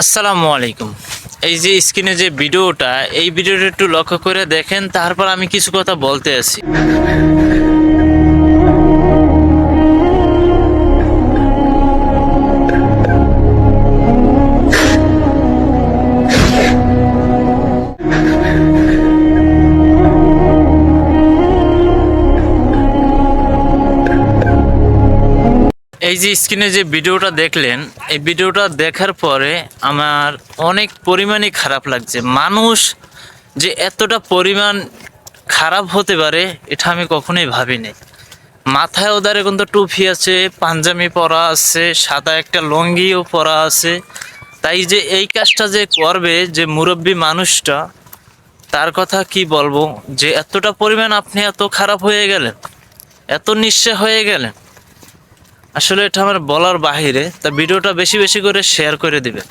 আসসালামু আলাইকুম। এই যে স্ক্রিনে যে ভিডিওটা, এই ভিডিওটা একটু লক্ষ্য করে দেখেন, তারপর আমি কিছু কথা বলতে আছি। এই যে স্ক্রিনে যে ভিডিওটা দেখলেন, এই ভিডিওটা দেখার পরে আমার অনেক পরিমাণে খারাপ লাগছে। মানুষ যে এতটা পরিমাণ খারাপ হতে পারে এটা আমি কখনোই ভাবিনি। মাথায় ওদের কিন্তু টুপি আছে, পাঞ্জাবি পরা আছে, সাদা একটা লুঙ্গিও পরা আছে। তাই যে এই কাজটা যে করবে, যে মুরব্বী মানুষটা, তার কথা কি বলবো, যে এতটা পরিমাণ আপনি এত খারাপ হয়ে গেলেন, এত নিঃস্ব হয়ে গেলেন, আসলে এটা আমার বলার বাহিরে। তা ভিডিওটা বেশি বেশি করে শেয়ার করে দিবেন।